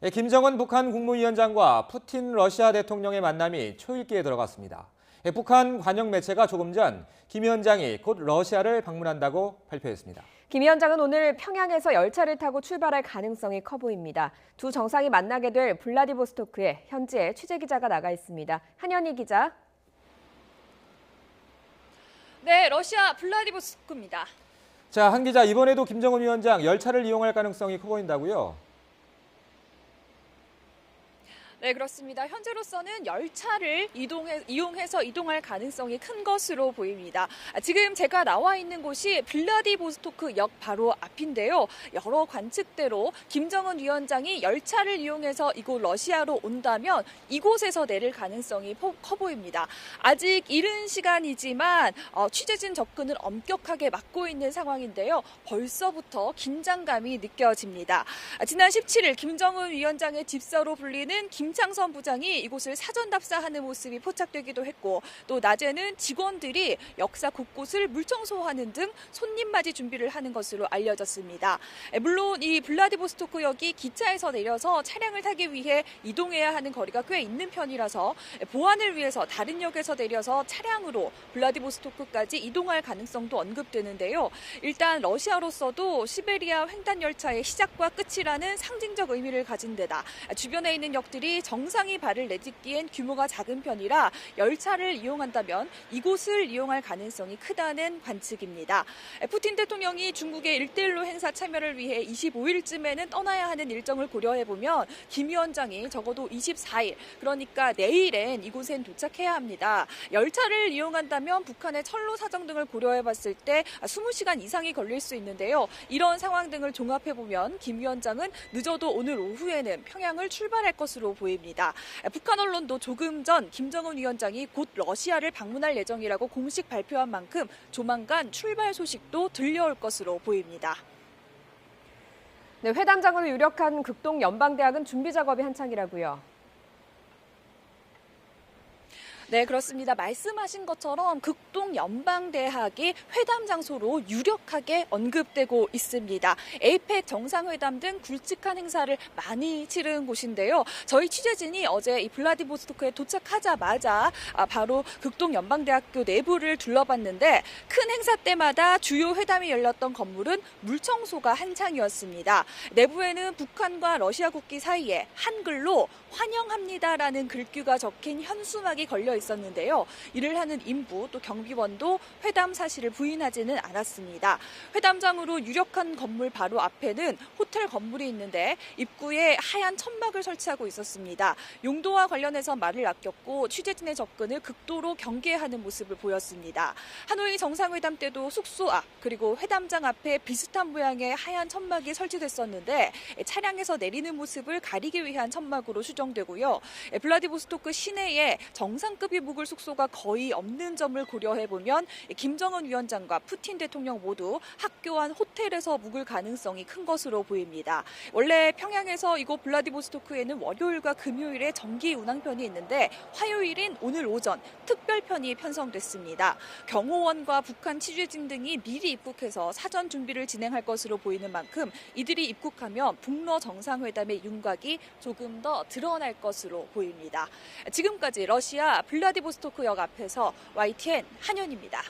김정은 북한 국무위원장과 푸틴 러시아 대통령의 만남이 초읽기에 들어갔습니다. 북한 관영 매체가 조금 전 김 위원장이 곧 러시아를 방문한다고 발표했습니다. 김 위원장은 오늘 평양에서 열차를 타고 출발할 가능성이 커 보입니다. 두 정상이 만나게 될 블라디보스토크에 현지에 취재기자가 나가 있습니다. 한현희 기자. 네, 러시아 블라디보스토크입니다. 자, 한 기자, 이번에도 김정은 위원장 열차를 이용할 가능성이 커 보인다고요? 네, 그렇습니다. 현재로서는 열차를 이용해서 이동할 가능성이 큰 것으로 보입니다. 지금 제가 나와 있는 곳이 블라디보스토크 역 바로 앞인데요. 여러 관측대로 김정은 위원장이 열차를 이용해서 이곳 러시아로 온다면 이곳에서 내릴 가능성이 커 보입니다. 아직 이른 시간이지만 취재진 접근을 엄격하게 막고 있는 상황인데요. 벌써부터 긴장감이 느껴집니다. 지난 17일 김정은 위원장의 집사로 불리는 김창선 부장이 이곳을 사전 답사하는 모습이 포착되기도 했고, 또 낮에는 직원들이 역사 곳곳을 물청소하는 등 손님 맞이 준비를 하는 것으로 알려졌습니다. 물론 이 블라디보스토크역이 기차에서 내려서 차량을 타기 위해 이동해야 하는 거리가 꽤 있는 편이라서 보안을 위해서 다른 역에서 내려서 차량으로 블라디보스토크까지 이동할 가능성도 언급되는데요. 일단 러시아로서도 시베리아 횡단 열차의 시작과 끝이라는 상징적 의미를 가진 데다 주변에 있는 역들이 정상이 발을 내딛기엔 규모가 작은 편이라 열차를 이용한다면 이곳을 이용할 가능성이 크다는 관측입니다. 푸틴 대통령이 중국의 1대1로 행사 참여를 위해 25일쯤에는 떠나야 하는 일정을 고려해보면 김 위원장이 적어도 24일, 그러니까 내일엔 이곳엔 도착해야 합니다. 열차를 이용한다면 북한의 철로 사정 등을 고려해봤을 때 20시간 이상이 걸릴 수 있는데요. 이런 상황 등을 종합해보면 김 위원장은 늦어도 오늘 오후에는 평양을 출발할 것으로 보입니다. 북한 언론도 조금 전 김정은 위원장이 곧 러시아를 방문할 예정이라고 공식 발표한 만큼 조만간 출발 소식도 들려올 것으로 보입니다. 네, 회담장으로 유력한 극동 연방대학은 준비 작업이 한창이라고요. 네, 그렇습니다. 말씀하신 것처럼 극동 연방대학이 회담 장소로 유력하게 언급되고 있습니다. 에이펙 정상회담 등 굵직한 행사를 많이 치른 곳인데요. 저희 취재진이 어제 이 블라디보스토크에 도착하자마자 바로 극동 연방대학교 내부를 둘러봤는데 큰 행사 때마다 주요 회담이 열렸던 건물은 물청소가 한창이었습니다. 내부에는 북한과 러시아 국기 사이에 한글로 환영합니다라는 글귀가 적힌 현수막이 걸려 있었는데요. 이를 하는 인부 또 경비원도 회담 사실을 부인하지는 않았습니다. 회담장으로 유력한 건물 바로 앞에는 호텔 건물이 있는데 입구에 하얀 천막을 설치하고 있었습니다. 용도와 관련해서 말을 아꼈고 취재진의 접근을 극도로 경계하는 모습을 보였습니다. 하노이 정상회담 때도 숙소 앞 그리고 회담장 앞에 비슷한 모양의 하얀 천막이 설치됐었는데 차량에서 내리는 모습을 가리기 위한 천막으로 추정되고요. 블라디보스토크 시내에 정상급이 묵을 숙소가 거의 없는 점을 고려해보면 김정은 위원장과 푸틴 대통령 모두 학교 안 호텔에서 묵을 가능성이 큰 것으로 보입니다. 원래 평양에서 이곳 블라디보스토크에는 월요일과 금요일에 정기 운항편이 있는데 화요일인 오늘 오전 특별편이 편성됐습니다. 경호원과 북한 취재진 등이 미리 입국해서 사전 준비를 진행할 것으로 보이는 만큼 이들이 입국하면 북러 정상회담의 윤곽이 조금 더 드러날 것으로 보입니다. 지금까지 러시아 블라디보스토크역 앞에서 YTN 한현입니다.